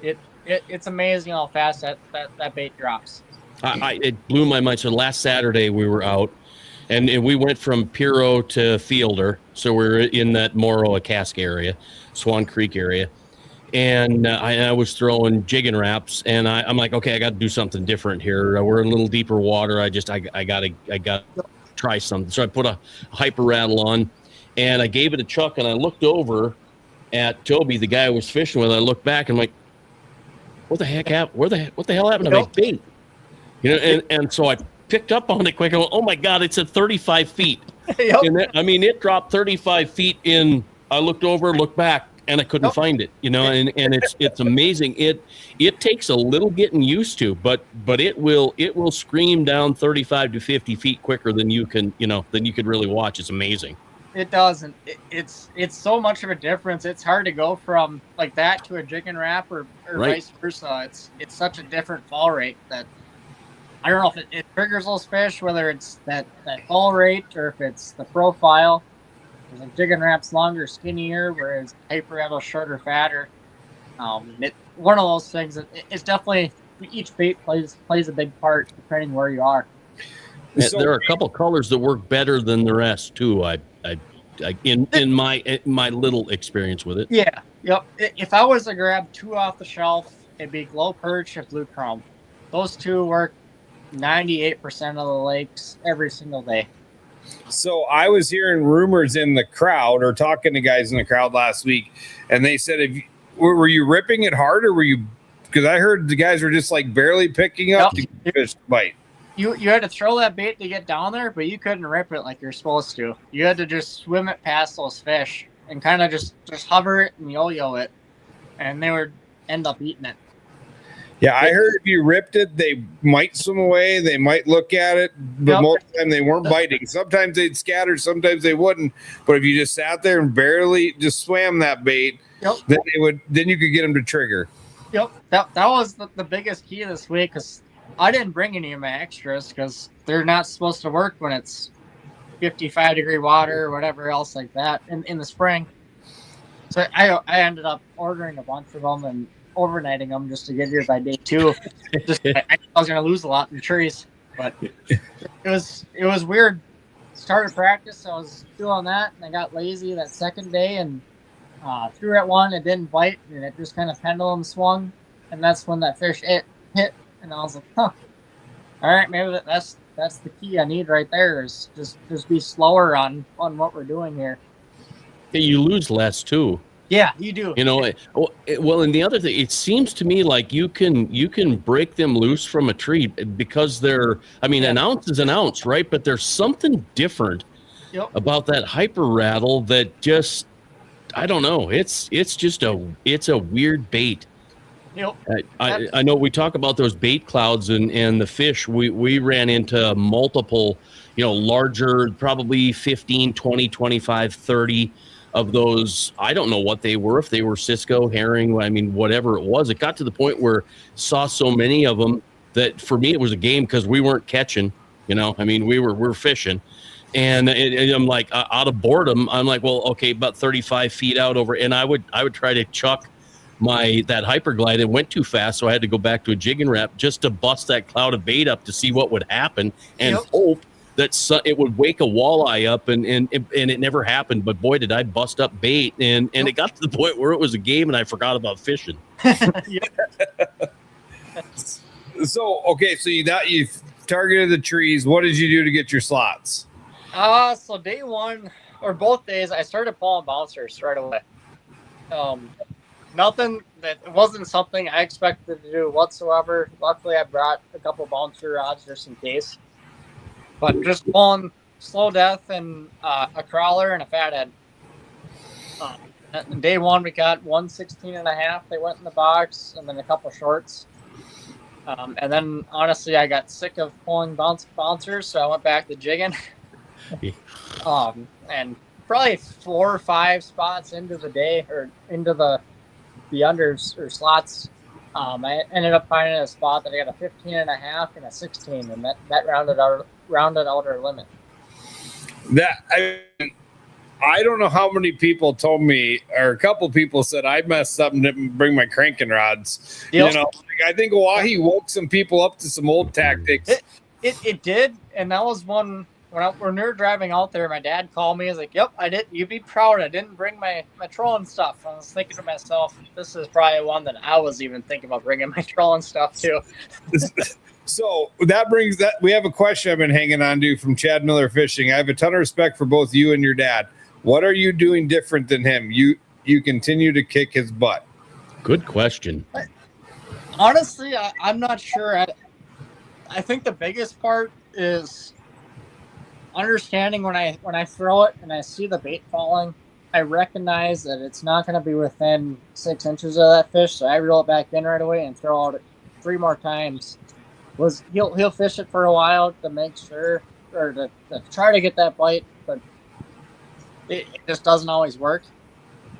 Right. It's amazing how fast that bait drops. It blew my mind. So last Saturday we were out, and we went from Piro to Fielder. So we're in that Moroa Cask area, Swan Creek area. And I was throwing jigging wraps, and I'm like, okay, I got to do something different here. We're in a little deeper water. I got to try something. So I put a hyper rattle on, and I gave it a chuck, and I looked over at Toby, the guy I was fishing with. I looked back, and I'm like, what the heck happened? What the hell happened to my bait? And so I picked up on it quick. I went, oh my God, it's at 35 feet. Yep. And it dropped 35 feet in. I looked over, looked back, and I couldn't find it. And it's amazing. It takes a little getting used to, but it will scream down 35 to 50 feet quicker than you can really watch. It's amazing. It doesn't. It's so much of a difference. It's hard to go from like that to a jig and wrap or Right. vice versa. It's such a different fall rate that I don't know if it triggers those fish, whether it's that fall rate or if it's the profile. Like jig and wrap's longer, skinnier, whereas hyper rattle shorter, fatter. One of those things. It's definitely each bait plays a big part depending where you are. So, there are a couple colors that work better than the rest too. In my little experience with it. Yeah. Yep. If I was to grab two off the shelf, it'd be glow perch and blue chrome. Those two work 98% of the lakes every single day. So I was hearing rumors in the crowd or talking to guys in the crowd last week, and they said, were you ripping it hard, or were you? Because I heard the guys were just like barely picking up to get fish to bite. You had to throw that bait to get down there, but you couldn't rip it like you're supposed to. You had to just swim it past those fish and kind of just hover it and yo-yo it, and they would end up eating it. Yeah, I heard if you ripped it, they might swim away. They might look at it, but most of the time they weren't biting. Sometimes they'd scatter, sometimes they wouldn't. But if you just sat there and barely just swam that bait, then you could get them to trigger. Yep, that was the biggest key this week, because I didn't bring any of my extras because they're not supposed to work when it's 55-degree water or whatever else like that in the spring. So I ended up ordering a bunch of them and overnighting them just to get here by day 2. I was going to lose a lot in the trees, but it was weird. Started practice, I was doing that, and I got lazy that second day and threw at one. It didn't bite, and it just kind of pendulum swung, and that's when that fish hit. And I was like, all right, maybe that's the key I need right there, is just be slower on what we're doing here. Yeah, you lose less too. Yeah, you do. Well, and the other thing, it seems to me like you can break them loose from a tree because an ounce is an ounce, right? But there's something different about that hyper rattle that just, I don't know. It's a weird bait. Yep. I know we talk about those bait clouds and the fish. We ran into multiple, larger, probably 15, 20, 25, 30 of those. I don't know what they were, if they were Cisco, herring, I mean, whatever it was. It got to the point where saw so many of them that for me it was a game because we weren't catching, I mean, we're fishing. And I'm like, out of boredom, I'm like, well, okay, about 35 feet out over. And I would try to chuck that hyperglide. It went too fast, so I had to go back to a jig and wrap just to bust that cloud of bait up to see what would happen and hope that it would wake a walleye up, and it never happened. But boy, did I bust up bait, and it got to the point where it was a game, and I forgot about fishing. So you targeted the trees. What did you do to get your slots? So day one or both days, I started pulling bouncers right away. Nothing that it wasn't something I expected to do whatsoever. Luckily, I brought a couple bouncer rods just in case. But just pulling slow death and a crawler and a fathead. Day one, we got 116.5. They went in the box, and then a couple shorts. And then, honestly, I got sick of pulling bouncers, so I went back to jigging. And probably 4 or 5 spots into the day, or into the unders or slots, I ended up finding a spot that I got a 15.5 and a 16, and that rounded out our limit. I don't know how many people told me, or a couple people said I messed up and didn't bring my cranking rods. Yep. I think Oahe woke some people up to some old tactics. It did, and that was one when we were driving out there. My dad called me. He's like, "Yep, I did. You'd be proud. I didn't bring my trolling stuff." I was thinking to myself, this is probably one that I was even thinking about bringing my trolling stuff too. So that brings that. We have a question I've been hanging on to from Chad Miller Fishing. I have a ton of respect for both you and your dad. What are you doing different than him? You continue to kick his butt. Good question. Honestly, I'm not sure. I think the biggest part is understanding when I throw it and I see the bait falling, I recognize that it's not going to be within 6 inches of that fish, so I reel it back in right away and throw out 3 more times. He'll fish it for a while to make sure, or to try to get that bite, but it just doesn't always work.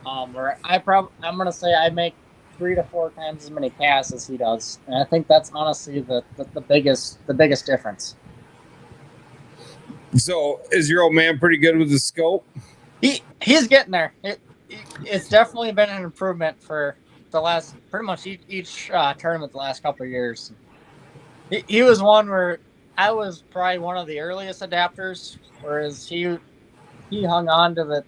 I'm going to say I make 3 to 4 times as many casts as he does, and I think that's honestly the biggest difference. So is your old man pretty good with the scope? He's getting there. It's definitely been an improvement for the last pretty much each tournament the last couple of years. He was one where I was probably one of the earliest adapters, whereas he hung on to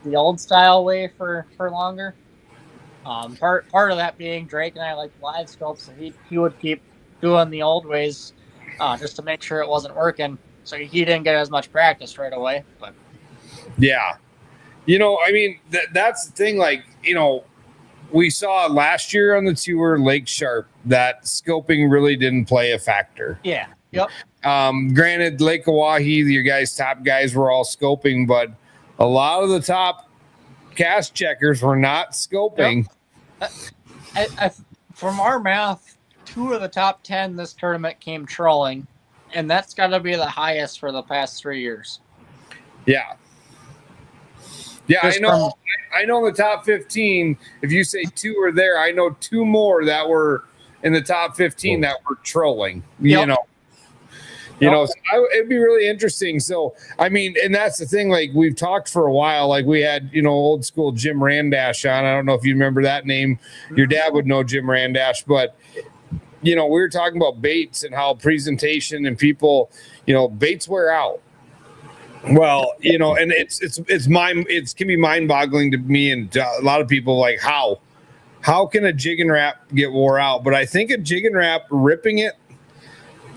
the old style way for longer. Part of that being Drake and I like live scopes, so he would keep doing the old ways just to make sure it wasn't working. So he didn't get as much practice right away. But yeah, I mean that's the thing. Like we saw last year on the tour, Lake Sharp, that scoping really didn't play a factor. Yeah. Yep. Granted, Lake Oahe, your guys' top guys were all scoping, but a lot of the top cast checkers were not scoping. Yep. From our math, 2 of the top 10 this tournament came trolling, and that's got to be the highest for the past 3 years. Yeah. Yeah, I know. I know in the top 15, if you say 2 are there, I know 2 more that were in the top 15 that were trolling. Yep. So it'd be really interesting. So, I mean, and that's the thing, like we've talked for a while, like we had, old school Jim Randash on. I don't know if you remember that name. Your dad would know Jim Randash, but we were talking about baits and how presentation and people, baits wear out. Well, and it can be mind boggling to me and a lot of people, like how can a jig and wrap get wore out? But I think a jig and wrap, ripping it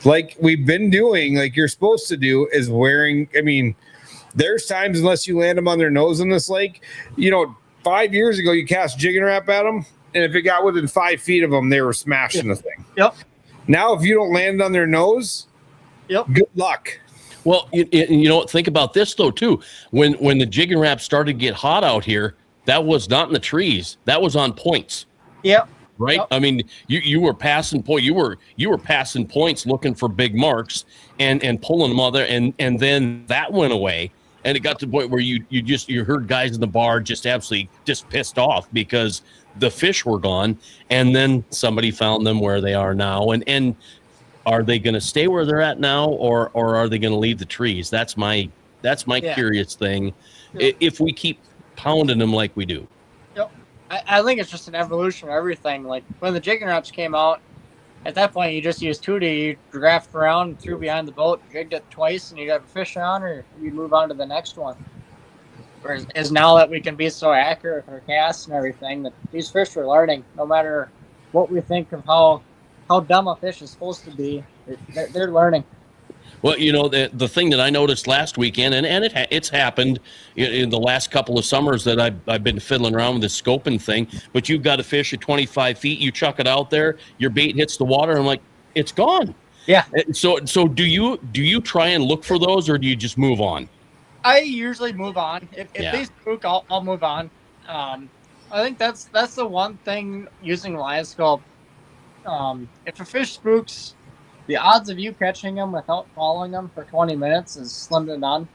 like we've been doing, like you're supposed to do, is wearing. I mean, there's times, unless you land them on their nose in this lake, 5 years ago, you cast jig and wrap at them, and if it got within 5 feet of them, they were smashing the thing. Yep. Now, if you don't land on their nose, good luck. Well, think about this though too. When the jig and wrap started to get hot out here, that was not in the trees. That was on points. Yep. Right. Yep. I mean, you were passing point. You were passing points, looking for big marks and pulling them out there, and then that went away. And it got to the point where you heard guys in the bar just absolutely just pissed off because the fish were gone, and then somebody found them where they are now. And are they going to stay where they're at now, or are they going to leave the trees? That's my curious thing. Yeah. If we keep pounding them like we do. Yep. I think it's just an evolution of everything. Like when the jigging reps came out, at that point you just used 2D, you draft around, threw behind the boat, jigged it twice, and you got a fish on, or you move on to the next one. Whereas now that we can be so accurate with our casts and everything, that these fish are learning. No matter what we think of how dumb a fish is supposed to be, they're learning. Well, the thing that I noticed last weekend, and it's happened in the last couple of summers that I've been fiddling around with this scoping thing, but you've got a fish at 25 feet, you chuck it out there, your bait hits the water, and I'm like, it's gone. Yeah. So do you try and look for those, or do you just move on? I usually move on. If they spook, I'll move on. I think that's the one thing using live scope. If a fish spooks, the odds of you catching them without following them for 20 minutes is slim to none.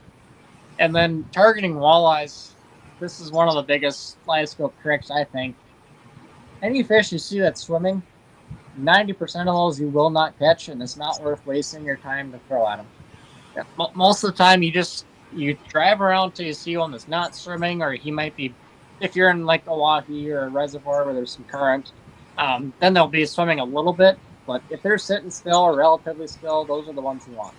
And then targeting walleyes, this is one of the biggest live scope tricks, I think. Any fish you see that's swimming, 90% of those you will not catch, and it's not worth wasting your time to throw at them. Yeah. Most of the time, you drive around till you see one that's not swimming, or he might be, if you're in Lake Oahe or a reservoir where there's some current, then they'll be swimming a little bit. But if they're sitting still or relatively still, those are the ones you want.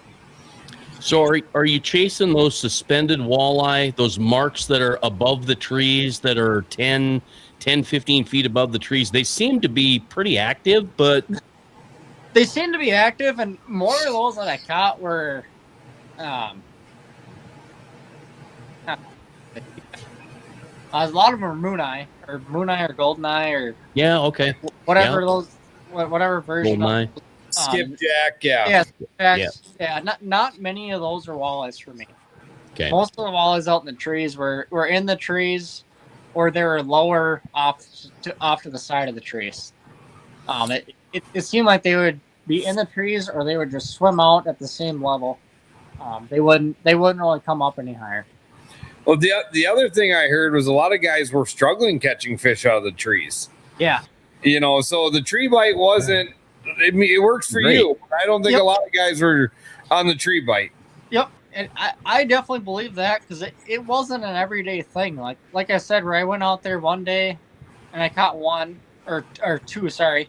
So are you chasing those suspended walleye, those marks that are above the trees that are 10, 15 feet above the trees? They seem to be pretty active, but... They seem to be active, and more of those that I caught were... a lot of them are moon eye or golden eye or whatever version of skipjack. Not many of those are walleyes for me. Okay. Most of the walleyes out in the trees were in the trees, or they were lower off to the side of the trees. It seemed like they would be in the trees, or they would just swim out at the same level. They wouldn't really come up any higher. Well, the other thing I heard was a lot of guys were struggling catching fish out of the trees. Yeah. So the tree bite wasn't, it works for you. I don't think a lot of guys were on the tree bite. Yep. And I definitely believe that, because it wasn't an everyday thing. Like I said, where I went out there one day and I caught one or two, sorry.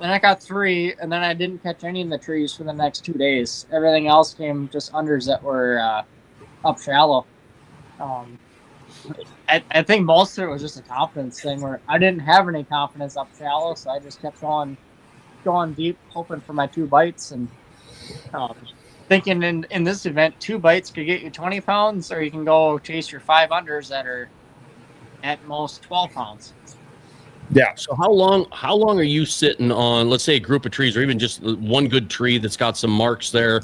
Then I caught three, and then I didn't catch any in the trees for the next 2 days. Everything else came just unders that were up shallow. I think most of it was just a confidence thing, where I didn't have any confidence up shallow, so I just kept going deep, hoping for my 2 bites, and thinking in this event 2 bites could get you 20 pounds, or you can go chase your 5 unders that are at most 12 pounds. Yeah. So how long are you sitting on, let's say, a group of trees, or even just one good tree that's got some marks there?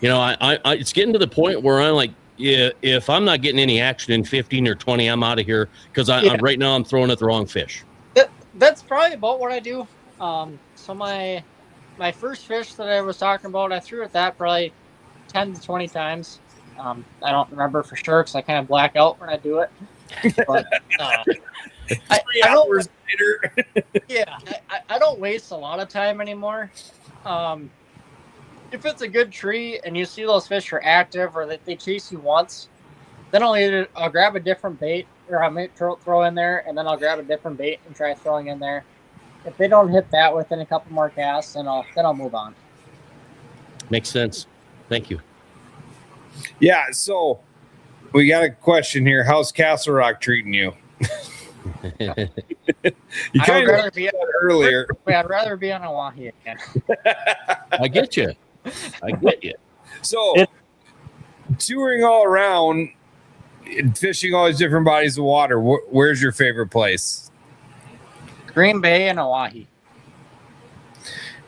I it's getting to the point where I'm like, if I'm not getting any action in 15 or 20, I'm out of here, because right now I'm throwing at the wrong fish. That's probably about what I do. So my first fish that I was talking about, I threw at that probably 10 to 20 times. I don't remember for sure, because I kind of black out when I do it. But, 3 hours later. I don't waste a lot of time anymore. If it's a good tree and you see those fish are active, or that they chase you once, then I'll grab a different bait, or I might throw in there, and then I'll grab a different bait and try throwing in there. If they don't hit that within a couple more casts, then I'll move on. Makes sense. Thank you. Yeah. So we got a question here. How's Castle Rock treating you? You kind of said earlier. I'd rather be on Oahe again. I get you. So, touring all around, fishing all these different bodies of water, where's your favorite place? Green Bay and Oahe.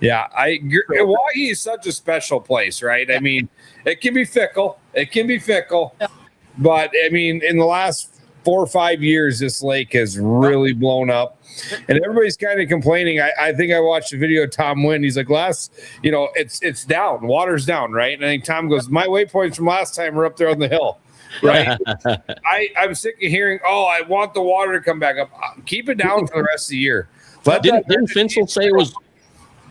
Yeah, Hawaii is such a special place, right? I mean, it can be fickle. But I mean, in the last 4 or 5 years, this lake has really blown up, and everybody's kind of complaining. I think I watched a video of Tom Wynn. He's like, it's down, water's down, right? And I think Tom goes, my waypoints from last time are up there on the hill. right? I'm sick of hearing, oh, I want the water to come back up. Keep it down for the rest of the year. Didn't Finsel say it was?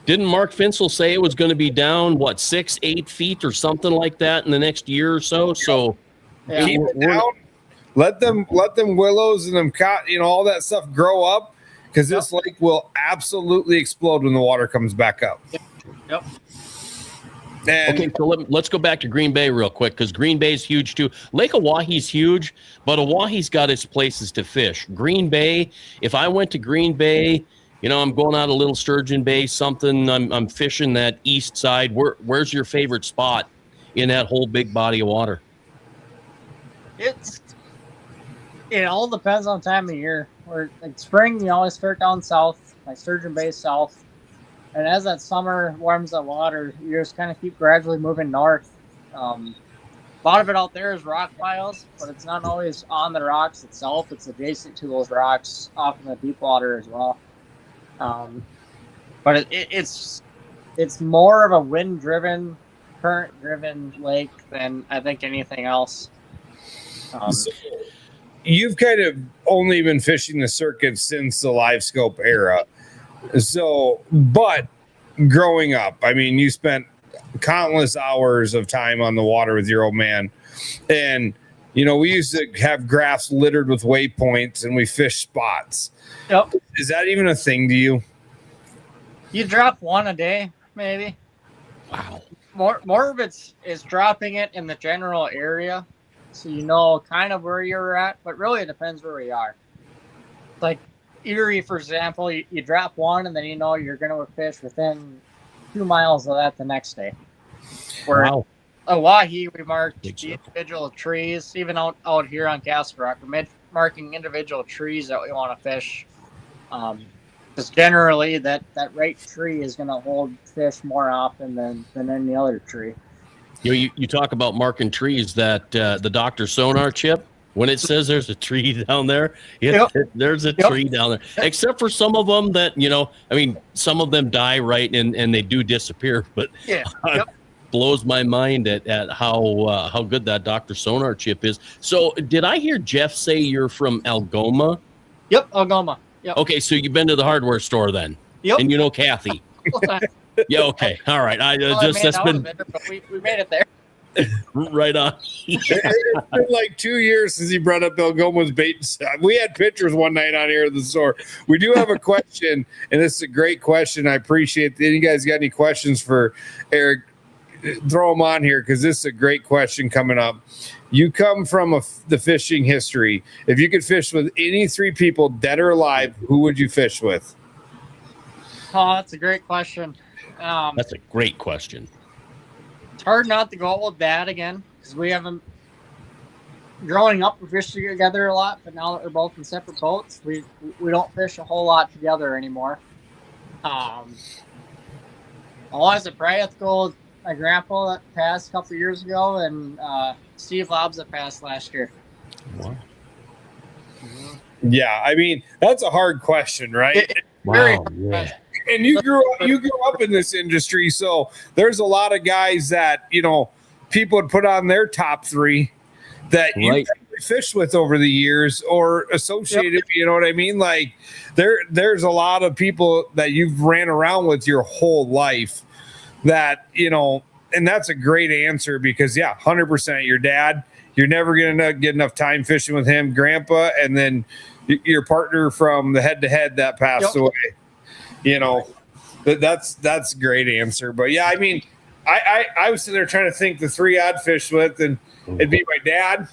Didn't Mark Finsel say it was going to be down 6-8 feet or something like that in the next year or so? So keep it down. Let them willows and them all that stuff grow up, because this lake will absolutely explode when the water comes back up. Yep. And okay, so let's go back to Green Bay real quick, because Green Bay is huge too. Lake Oahe's huge, but Oahe's got its places to fish. Green Bay, if I went to Green Bay, I'm going out a Little Sturgeon Bay, something. I'm fishing that east side. Where's your favorite spot in that whole big body of water? It all depends on time of year. Or like spring, you always fish down south, like Sturgeon Bay south. And as that summer warms the water, you just kind of keep gradually moving north. A lot of it out there is rock piles, but it's not always on the rocks itself. It's adjacent to those rocks, off in the deep water as well. But it's more of a wind-driven, current-driven lake than I think anything else. So you've kind of only been fishing the circuit since the live scope era. So, but growing up, I mean, you spent countless hours of time on the water with your old man. And, we used to have graphs littered with waypoints, and we fished spots. Yep. Is that even a thing to you? You drop one a day, maybe. Wow. More of it's dropping it in the general area, so you know kind of where you're at, but really it depends where we are. Like Erie, for example, you drop one, and then you're going to fish within 2 miles of that the next day. Where Oahe, we marked the individual trees, even out here on Castle Rock, we're marking individual trees that we want to fish. Because generally that right tree is going to hold fish more often than any other tree. You talk about marking trees, that the Dr. Sonar chip, when it says there's a tree down there, there's a tree down there. Except for some of them that, some of them die, right, and they do disappear. But blows my mind at how good that Dr. Sonar chip is. So did I hear Jeff say you're from Algoma? Yep, Algoma. Yep. Okay, so you've been to the hardware store then? Yep. And you know Kathy? Yeah, okay. All right. We made it there. Right on. It's been like 2 years since he brought up Algoma's bait and stuff. We had pictures one night on here at the store. We do have a question, and this is a great question. I appreciate it. You guys got any questions for Eric? Throw them on here, because this is a great question coming up. You come from the fishing history. If you could fish with any 3 people, dead or alive, who would you fish with? Oh, that's a great question. That's a great question. It's hard not to go out with Dad again, because we haven't. Growing up, we fished together a lot, but now that we're both in separate boats, we don't fish a whole lot together anymore. I wanted to probably have to go with my grandpa that passed a couple years ago, and Steve Lobbs that passed last year. Wow. Yeah, I mean, that's a hard question, right? Wow. Yeah. And you grew up in this industry, so there's a lot of guys that people would put on their top 3 that you fished with over the years or associated. Yep. You know what I mean? Like there's a lot of people that you've ran around with your whole life that and that's a great answer, because 100% your dad. You're never gonna get enough time fishing with him, Grandpa, and then your partner from the head-to-head that passed away. That's a great answer. But yeah, I mean, I was sitting there trying to think the 3 I'd fish with, and it'd be my dad.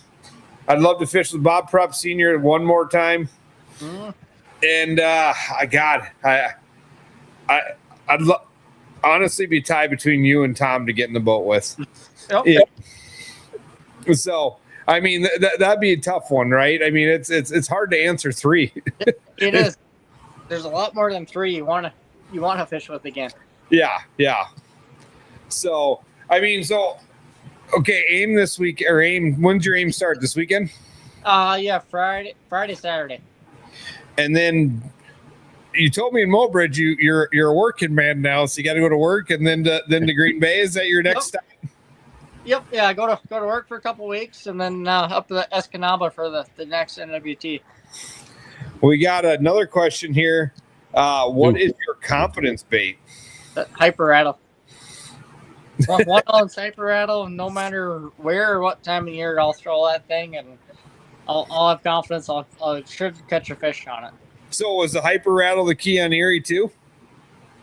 I'd love to fish with Bob Prupp Sr. one more time. And I'd honestly be tied between you and Tom to get in the boat with. Yeah. So I mean, that'd be a tough one, right? I mean, it's hard to answer 3. It is. There's a lot more than 3 you want to fish with again. Yeah. So I mean, okay, aim this week, or aim. When's your aim start this weekend? Friday, Saturday. And then you told me in Mobridge you're a working man now, so you got to go to work and then to Green Bay. Is that your next stop? Yep. Yeah. I go to work for a couple weeks, and then up to the Escanaba for the next NWT. We got another question here. What Ooh. is your confidence bait? The hyper rattle. One ounce hyper rattle, no matter where or what time of year, I'll throw that thing, and I'll have confidence. I should catch a fish on it. So was the hyper rattle the key on Erie too?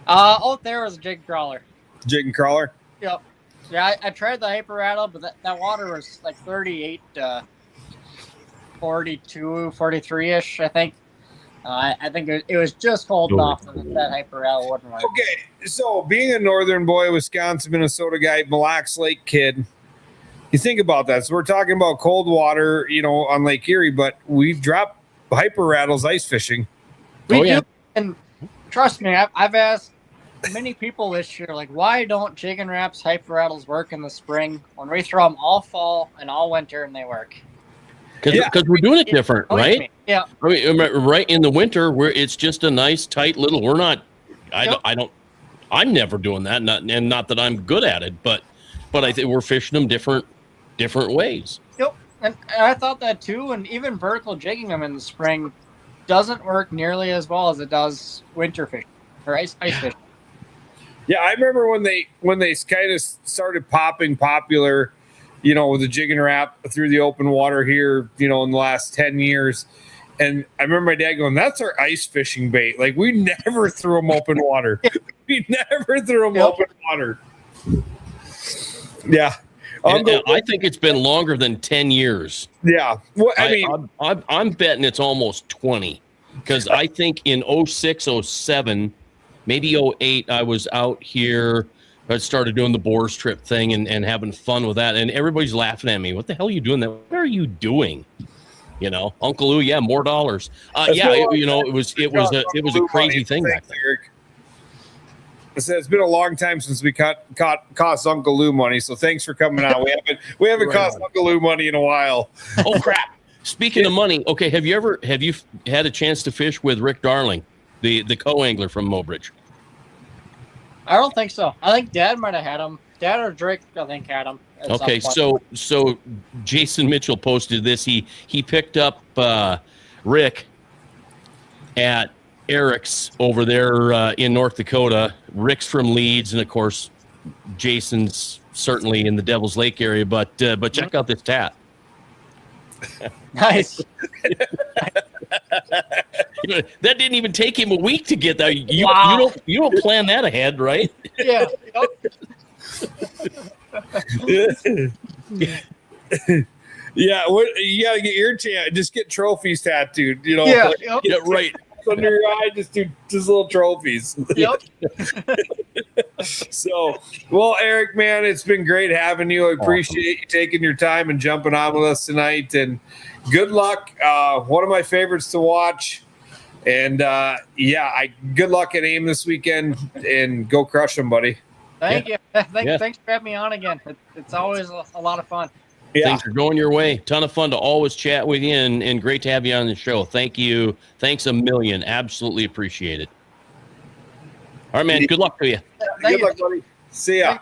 Out there was a jig crawler. Jig and crawler. Yep. Yeah, I tried the hyper rattle, but that water was like 38, 42, 43 ish, I think. I think it was just holding off that hyper rattle wouldn't work. Okay, so being a northern boy, Wisconsin, Minnesota guy, Mille Lacs Lake kid, you think about that. So we're talking about cold water, on Lake Erie, but we've dropped hyper rattles ice fishing. We do, and trust me, I've asked many people this year, like, why don't Jigging Raps hyper rattles work in the spring when we throw them all fall and all winter and they work? Because we're doing it different, right? Yeah. I mean, right in the winter, where it's just a nice, tight little. We're not. I'm never doing that. Not that I'm good at it, but I think we're fishing them different ways. Yep, and I thought that too. And even vertical jigging them in the spring doesn't work nearly as well as it does winter fishing or ice fishing. Yeah, I remember when they kind of started popping popular, with the jig and wrap through the open water here, in the last 10 years. And I remember my dad going, "That's our ice fishing bait. Like, we never threw them open water. We never threw them open water." Yeah. I think it's been longer than 10 years. Yeah. Well, I mean, I'm betting it's almost 20, because I think in 06, 07, maybe 08, I was out here. I started doing the boars trip thing and having fun with that. And everybody's laughing at me. What the hell are you doing? What are you doing? Uncle Lou, yeah, more dollars. It was a crazy thing back then. Eric. I said it's been a long time since we cost Uncle Lou money. So thanks for coming out. We haven't cost Uncle Lou money in a while. Oh crap! Speaking of money, okay, have you had a chance to fish with Rick Darling, the co-angler from Mobridge? I don't think so. I think Dad might have had him. Dad or Drake, I think, had him. Okay, so Jason Mitchell posted this. He picked up Rick at Eric's over there in North Dakota. Rick's from Leeds, and of course, Jason's certainly in the Devil's Lake area. But check out this tat. Nice. That didn't even take him a week to get that. You don't plan that ahead, right? Yeah. Yeah, you gotta get your chance. Just get trophies tattooed. Yeah, right. Under your eye, just do just little trophies. Yep. So, well, Eric, man, it's been great having you. I appreciate you taking your time and jumping on with us tonight. And good luck. One of my favorites to watch. And good luck at AIM this weekend, and go crush them, buddy. Thank you. Thanks for having me on again. It's always a lot of fun. Yeah. Things are going your way. Ton of fun to always chat with you, and great to have you on the show. Thank you. Thanks a million. Absolutely appreciate it. All right, man. Good luck to you. Good luck, buddy. See ya.